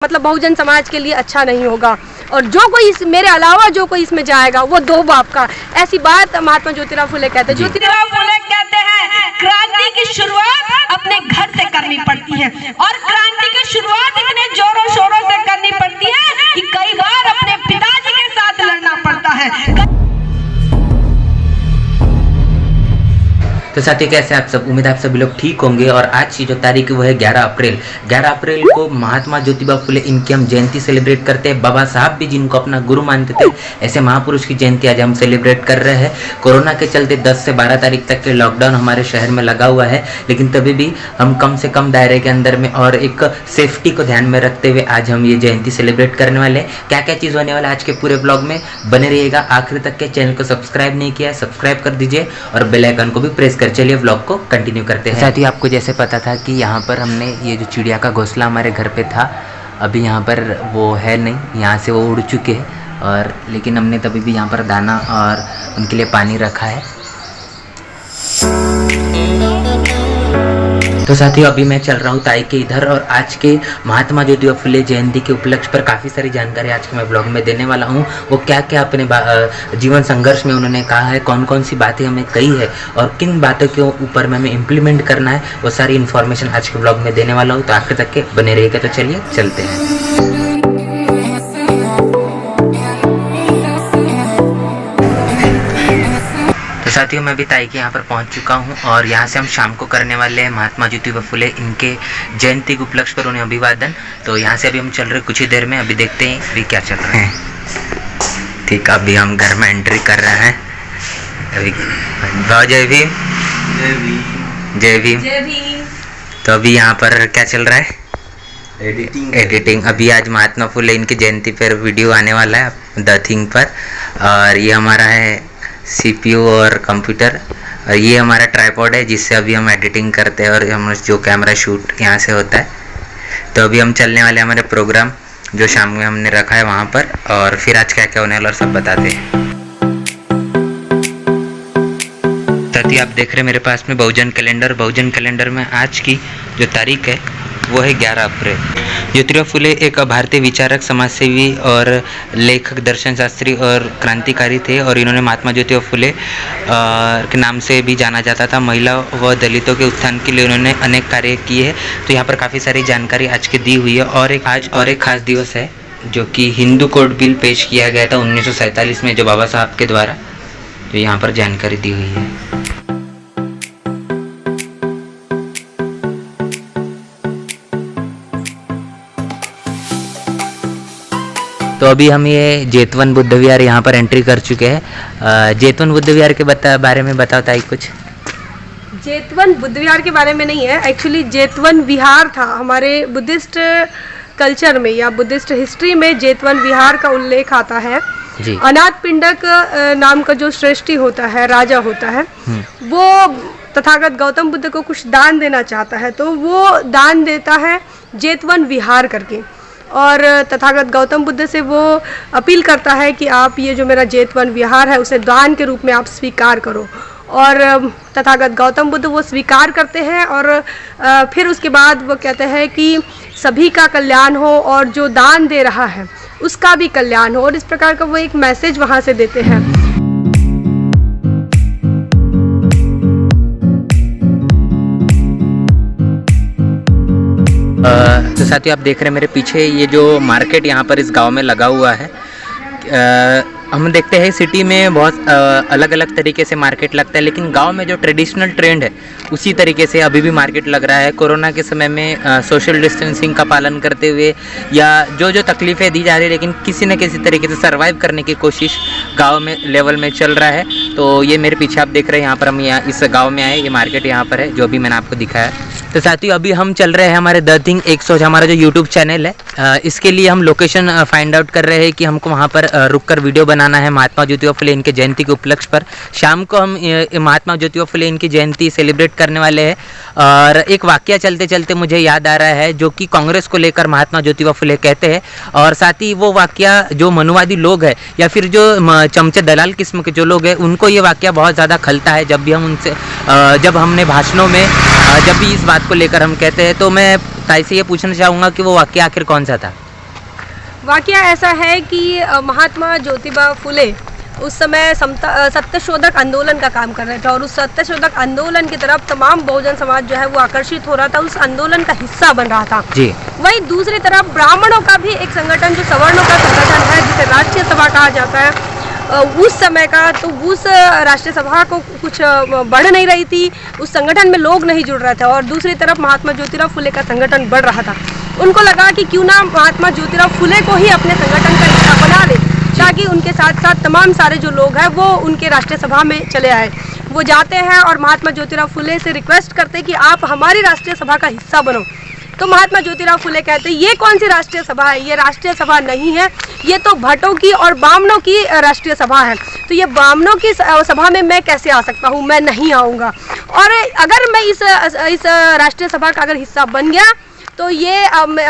मतलब बहुजन समाज के लिए अच्छा नहीं होगा। और जो कोई मेरे अलावा जो कोई इसमें जाएगा वो दो बाप का, ऐसी बात महात्मा ज्योतिराव फुले कहते हैं। ज्योतिराव फुले कहते हैं क्रांति की शुरुआत अपने घर से करनी पड़ती है, और क्रांति की शुरुआत इतने जोरों शोरों से करनी पड़ती है कि कई बार अपने पिताजी के साथ लड़ना पड़ता है। तो साथियों कैसे आप सब, उम्मीद आप सभी लोग ठीक होंगे। और आज की जो तारीख है वो है 11 अप्रैल। 11 अप्रैल को महात्मा ज्योतिबा फुले इनकी हम जयंती सेलिब्रेट करते हैं। बाबा साहब भी जिनको अपना गुरु मानते थे, ऐसे महापुरुष की जयंती आज हम सेलिब्रेट कर रहे हैं। कोरोना के चलते 10 से 12 तारीख तक के लॉकडाउन हमारे शहर में लगा हुआ है, लेकिन तभी भी हम कम से कम दायरे के अंदर में और एक सेफ्टी को ध्यान में रखते हुए आज हम ये जयंती सेलिब्रेट करने वाले हैं। क्या क्या चीज़ होने वाला है आज के पूरे ब्लॉग में, बने रहिएगा आखिर तक के। चैनल को सब्सक्राइब नहीं किया है, सब्सक्राइब कर दीजिए और बेल आइकन को भी प्रेस कर। चलिए व्लॉग को कंटिन्यू करते हैं। साथ ही आपको जैसे पता था कि यहाँ पर हमने ये जो चिड़िया का घोंसला हमारे घर पे था, अभी यहाँ पर वो है नहीं, यहाँ से वो उड़ चुके हैं। और लेकिन हमने तभी भी यहाँ पर दाना और उनके लिए पानी रखा है। तो साथियों अभी मैं चल रहा हूँ ताई के इधर, और आज के महात्मा ज्योतिबा फुले जयंती के उपलक्ष्य पर काफ़ी सारी जानकारी आज के मैं ब्लॉग में देने वाला हूँ। वो क्या क्या अपने जीवन संघर्ष में उन्होंने कहा है, कौन कौन सी बातें हमें कही है और किन बातों के ऊपर में हमें इम्प्लीमेंट करना है, वो सारी इन्फॉर्मेशन आज के ब्लॉग में देने वाला हूँ। तो आखिर तक के बने रहिएगा। तो चलिए चलते हैं। साथियों मैं भी ताई के यहाँ पर पहुँच चुका हूँ, और यहाँ से हम शाम को करने वाले हैं महात्मा ज्योतिबा फुले इनके जयंती के उपलक्ष्य पर उन्हें अभिवादन। तो यहाँ से अभी हम चल रहे कुछ ही देर में, अभी देखते हैं अभी क्या चल रहा है। ठीक, अभी हम घर में एंट्री कर रहे हैं। अभी जय भीम, जय भीम, जय भीम। तो अभी यहाँ पर क्या चल रहा है? एडिटिंग। अभी आज महात्मा फुले इनकी जयंती पर वीडियो आने वाला है द थिंग पर, और ये हमारा है CPU और कंप्यूटर, और ये हमारा ट्राइपॉड है जिससे अभी हम एडिटिंग करते हैं, और हम जो कैमरा शूट यहाँ से होता है। तो अभी हम चलने वाले हमारे प्रोग्राम जो शाम में हमने रखा है वहाँ पर, और फिर आज क्या क्या होने वाला और सब बताते हैं। साथ ही आप देख रहे हैं मेरे पास में बहुजन कैलेंडर। बहुजन कैलेंडर में आज की जो तारीख है वो है 11 अप्रैल। ज्योतिराव फुले एक भारतीय विचारक, समाजसेवी और लेखक, दर्शन शास्त्री और क्रांतिकारी थे, और इन्होंने महात्मा ज्योतिराव फुले के नाम से भी जाना जाता था। महिला व दलितों के उत्थान के लिए उन्होंने अनेक कार्य किए हैं। तो यहाँ पर काफ़ी सारी जानकारी आज की दी हुई है। और एक खास दिवस है जो कि हिंदू कोड बिल पेश किया गया था 1947 में, जो बाबा साहब के द्वारा, जो यहाँ पर जानकारी दी हुई है। तो अभी हम ये जेतवन बुद्ध विहार यहाँ पर एंट्री कर चुके हैं। जेतवन बुद्ध विहार के बारे में बताओ ताई कुछ। जेतवन बुद्ध विहार के बारे में नहीं है, एक्चुअली जेतवन विहार था। हमारे बुद्धिस्ट कल्चर में या बुद्धिस्ट हिस्ट्री में जेतवन विहार का उल्लेख आता है। अनाथ पिंडक नाम का जो श्रेष्ठी होता है, राजा होता है, वो तथागत गौतम बुद्ध को कुछ दान देना चाहता है, तो वो दान देता है जेतवन विहार करके। और तथागत गौतम बुद्ध से वो अपील करता है कि आप ये जो मेरा जेतवन विहार है उसे दान के रूप में आप स्वीकार करो। और तथागत गौतम बुद्ध वो स्वीकार करते हैं, और फिर उसके बाद वो कहते हैं कि सभी का कल्याण हो और जो दान दे रहा है उसका भी कल्याण हो, और इस प्रकार का वो एक मैसेज वहाँ से देते हैं। तो साथियों आप देख रहे हैं मेरे पीछे ये जो मार्केट यहाँ पर इस गांव में लगा हुआ है। हम देखते हैं सिटी में बहुत अलग अलग तरीके से मार्केट लगता है, लेकिन गांव में जो ट्रेडिशनल ट्रेंड है उसी तरीके से अभी भी मार्केट लग रहा है। कोरोना के समय में सोशल डिस्टेंसिंग का पालन करते हुए या जो तकलीफ़ें दी जा रही है, लेकिन किसी न किसी तरीके से सर्वाइव करने की कोशिश गांव में लेवल में चल रहा है। तो ये मेरे पीछे आप देख रहे हैं, यहाँ पर हम इस गाँव में आए, ये मार्केट यहाँ पर है जो अभी मैंने आपको दिखाया। तो साथियों अभी हम चल रहे हैं हमारे द थिंग 100 हमारा जो यूट्यूब चैनल है, इसके लिए हम लोकेशन फाइंड आउट कर रहे हैं कि हमको वहाँ पर रुककर वीडियो बनाना है महात्मा ज्योतिबा फुले इनके जयंती के उपलक्ष्य पर। शाम को हम महात्मा ज्योतिबा फुले इनकी जयंती सेलिब्रेट करने वाले हैं। और एक वाकया चलते चलते मुझे याद आ रहा है जो कि कांग्रेस को लेकर महात्मा ज्योतिबा फुले कहते हैं, और साथ ही वो वाकया जो मनुवादी लोग हैं या फिर जो चमचे दलाल किस्म के जो लोग हैं उनको ये वाकया बहुत ज़्यादा खलता है। जब भी हम उनसे जब हमने भाषणों में जब भी इस बात को लेकर हम कहते हैं, तो मैं ताई से ये पूछना चाहूँगा कि वो वाकया आखिर कौन सा था। वाकया ऐसा है कि महात्मा ज्योतिबा फुले उस समय सत्यशोधक आंदोलन का काम कर रहे थे और उस सत्यशोधक आंदोलन की तरफ तमाम बहुजन समाज जो है वो आकर्षित हो रहा था, उस आंदोलन का हिस्सा बन रहा था जी। वहीं दूसरी तरफ ब्राह्मणों का भी एक संगठन जो सवर्णों का संगठन है जिसे राष्ट्रीय सभा कहा जाता है, उस समय का, तो उस राष्ट्रीय सभा को कुछ बढ़ नहीं रही थी, उस संगठन में लोग नहीं जुड़ रहे थे और दूसरी तरफ महात्मा ज्योतिराव फुले का संगठन बढ़ रहा था। उनको लगा कि क्यों ना महात्मा ज्योतिराव फुले को ही अपने संगठन का हिस्सा बना ले, ताकि उनके साथ साथ तमाम सारे जो लोग हैं वो उनके राष्ट्रीय सभा में चले आए। वो जाते हैं और महात्मा ज्योतिराव फुले से रिक्वेस्ट करते कि आप हमारी राष्ट्रीय सभा का हिस्सा बनो। तो महात्मा ज्योतिराव फुले कहते ये कौन सी राष्ट्रीय सभा है, ये राष्ट्रीय सभा नहीं है, ये तो भट्टों की और बामनों की राष्ट्रीय सभा है। तो ये बामनों की सभा में मैं कैसे आ सकता हूँ, मैं नहीं आऊँगा। और अगर मैं इस राष्ट्रीय सभा का अगर हिस्सा बन गया तो ये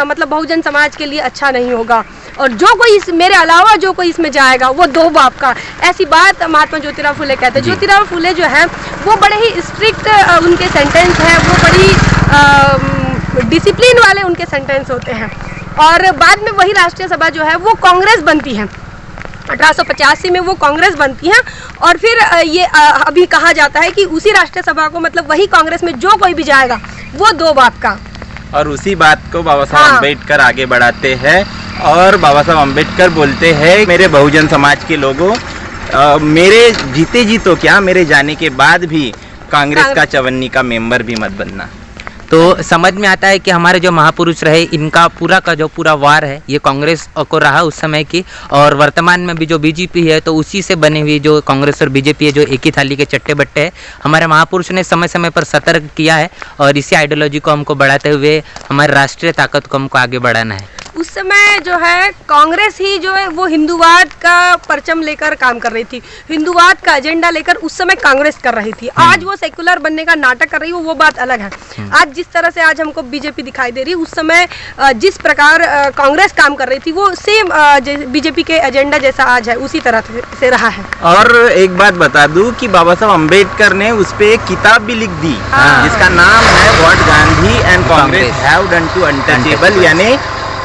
मतलब बहुजन समाज के लिए अच्छा नहीं होगा और जो कोई मेरे अलावा जो कोई इसमें जाएगा वो दो बाप का, ऐसी बात महात्मा ज्योतिराव फुले कहते हैं। ज्योतिराव फुले जो है वो बड़े ही स्ट्रिक्ट उनके सेंटेंस है, वो बड़ी डिसिप्लिन वाले उनके सेंटेंस होते हैं। और बाद में वही राष्ट्रीय सभा जो है वो कांग्रेस बनती है, 1885 में वो कांग्रेस बनती है और फिर ये अभी कहा जाता है कि उसी राष्ट्रीय सभा को मतलब वही कांग्रेस में जो कोई भी जाएगा वो दो बाप का। और उसी बात को बाबा साहब अम्बेडकर आगे बढ़ाते हैं और बाबा साहब अम्बेडकर बोलते हैं मेरे बहुजन समाज के लोगों, मेरे जीते जी तो क्या, मेरे जाने के बाद भी कांग्रेस का चवन्नी का मेंबर भी मत बनना। तो समझ में आता है कि हमारे जो महापुरुष रहे इनका पूरा का जो पूरा वार है ये कांग्रेस को रहा उस समय की, और वर्तमान में भी जो बीजेपी है तो उसी से बनी हुई जो कांग्रेस और बीजेपी है जो एक ही थाली के चट्टे बट्टे है। हमारे महापुरुष ने समय समय पर सतर्क किया है और इसी आइडियोलॉजी को हमको बढ़ाते हुए हमारी राष्ट्रीय ताकत को हमको आगे बढ़ाना है। उस समय जो है कांग्रेस ही जो है वो हिंदूवाद का परचम लेकर काम कर रही थी, हिंदूवाद का एजेंडा लेकर उस समय कांग्रेस कर रही थी। आज वो सेकुलर बनने का नाटक कर रही है वो बात अलग है। आज जिस तरह से आज हमको बीजेपी दिखाई दे रही है, उस समय जिस प्रकार कांग्रेस काम कर रही थी वो सेम बीजेपी के एजेंडा जैसा आज है उसी तरह से रहा है। और एक बात बता दूं कि बाबा साहब अम्बेडकर ने उस पे एक किताब भी लिख दी जिसका नाम है what Gandhi and Congress have done to untouchable, यानी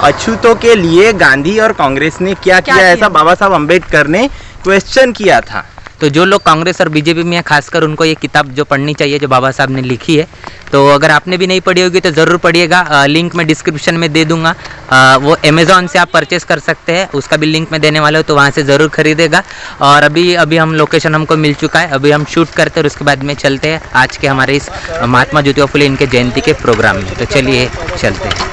अछूतों के लिए गांधी और कांग्रेस ने क्या किया, ऐसा बाबा साहब अम्बेडकर ने क्वेश्चन किया था। तो जो लोग कांग्रेस और बीजेपी में खासकर उनको ये किताब जो पढ़नी चाहिए जो बाबा साहब ने लिखी है, तो अगर आपने भी नहीं पढ़ी होगी तो ज़रूर पढ़िएगा। लिंक मैं डिस्क्रिप्शन में दे दूंगा, वो अमेज़ॉन से आप परचेस कर सकते हैं, उसका भी लिंक मैं देने वाला हूँ, तो वहाँ से ज़रूर खरीदेगा। और अभी हम लोकेशन हमको मिल चुका है, अभी हम शूट करते हैं और उसके बाद में चलते हैं आज के हमारे इस महात्मा ज्योतिबा फुले इनके जयंती के प्रोग्राम में। तो चलिए चलते हैं।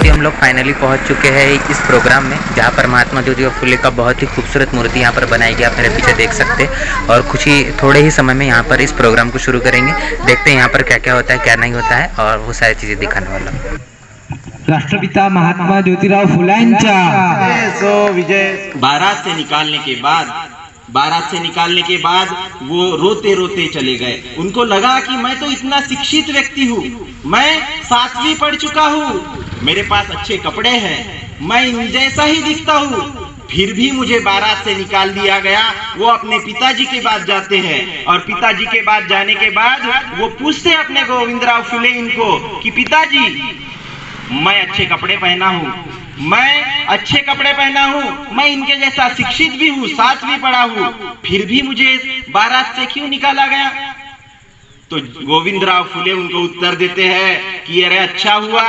हम लोग फाइनली पहुंच चुके हैं इस प्रोग्राम में जहां पर महात्मा ज्योतिबा फुले का बहुत ही खूबसूरत मूर्ति यहां पर बनाई गई, आप मेरे पीछे देख सकते हैं। और थोड़े ही समय में यहां पर इस प्रोग्राम को शुरू करेंगे। देखते हैं यहां पर क्या क्या होता है क्या नहीं होता है और वो सारी चीज़ें दिखाने वाला हूं। राष्ट्रपिता महात्मा ज्योतिराव फुलेंचा विजय बारात से निकालने के बाद वो रोते रोते चले गए। उनको लगा कि मैं तो इतना शिक्षित व्यक्ति हूँ, मैं 7वीं पढ़ चुका हूँ, मेरे पास अच्छे कपड़े हैं, मैं इन जैसा ही दिखता हूँ, फिर भी मुझे बारात से निकाल दिया गया। वो अपने पिताजी के पास जाते हैं और पिताजी के पास जाने के बाद वो पूछते अपने गोविंदराव फुले इनको कि पिताजी मैं अच्छे कपड़े पहना हूँ, मैं इनके जैसा शिक्षित भी हूँ, 7वीं पढ़ा हूँ, फिर भी मुझे बारात से क्यों निकाला गया? तो गोविंदराव फुले उनको उत्तर देते हैं कि अरे अच्छा हुआ,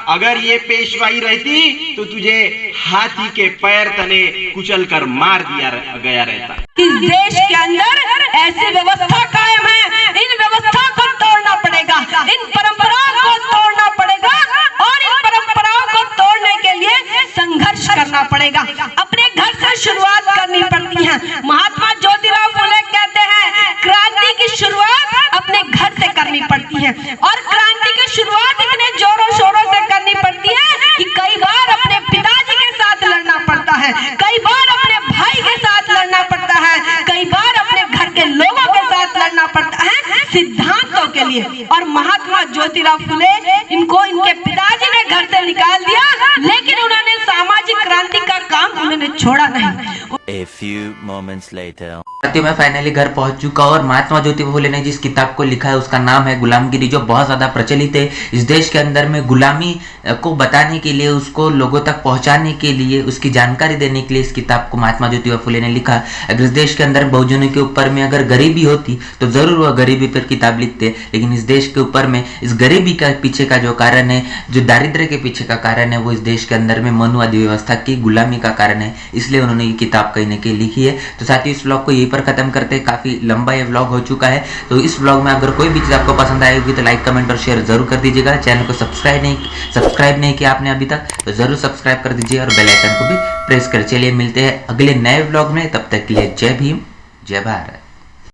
अगर ये पेशवाई रहती तो तुझे हाथी के पैर तले कुचल कर मार दिया गया रहता। इस देश के अंदर ऐसी व्यवस्था कायम है, इन व्यवस्था को तोड़ना पड़ेगा, इन परंपराओं को तोड़ना पड़ेगा और इन परंपराओं को तोड़ने के लिए संघर्ष करना पड़ेगा। अपने घर से शुरुआत करनी पड़ती है। महात्मा ज्योतिराव फुले कहते हैं क्रांति की शुरुआत अपने घर से करनी पड़ती है और क्रांति की शुरुआत इतने जोरों शोरों से करनी पड़ती है कि कई बार अपने पिताजी के साथ लड़ना पड़ता है, कई बार अपने भाई के साथ लड़ना पड़ता है, कई बार अपने घर के लोगों के साथ लड़ना पड़ता है। सिद्धांत सिद्धांतों के लिए। और महात्मा ज्योतिराव फुले, इनको इनके पिताजी ने घर से निकाल दिया, लेकिन उन्होंने सामाजिक क्रांति का काम उन्होंने छोड़ा नहीं। A few moments later. साथियों, मैं फाइनली घर पहुंच चुका हूं और महात्मा ज्योतिबा फुले ने जिस किताब को लिखा है उसका नाम है गुलामगिरी, जो बहुत ज़्यादा प्रचलित है इस देश के अंदर में। गुलामी को बताने के लिए, उसको लोगों तक पहुंचाने के लिए, उसकी जानकारी देने के लिए इस किताब को महात्मा ज्योतिबा फुले ने लिखा। अगर इस देश के अंदर बहुजनों के ऊपर में अगर गरीबी होती तो ज़रूर वह गरीबी पर किताब लिखते, लेकिन इस देश के ऊपर में इस गरीबी का पीछे का जो कारण है, जो दारिद्र्य के पीछे का कारण है, वो इस देश के अंदर में मनुवादी व्यवस्था की गुलामी का कारण है। इसलिए उन्होंने ये किताब कहीं ना कहीं लिखी है। तो साथियों, इस व्लॉग को यहीं पर खत्म करते हैं। काफी लंबा ये व्लॉग हो चुका है। तो इस व्लॉग में अगर कोई भी चीज़ आपको पसंद आएगी तो लाइक, कमेंट और शेयर जरूर कर दीजिएगा। चैनल को सब्सक्राइब नहीं किया आपने अभी तक तो जरूर सब्सक्राइब कर दीजिए और बेल आइकन को भी प्रेस कर। चलिए मिलते हैं अगले नए व्लॉग में, तब तक के लिए जय भीम, जय भारत।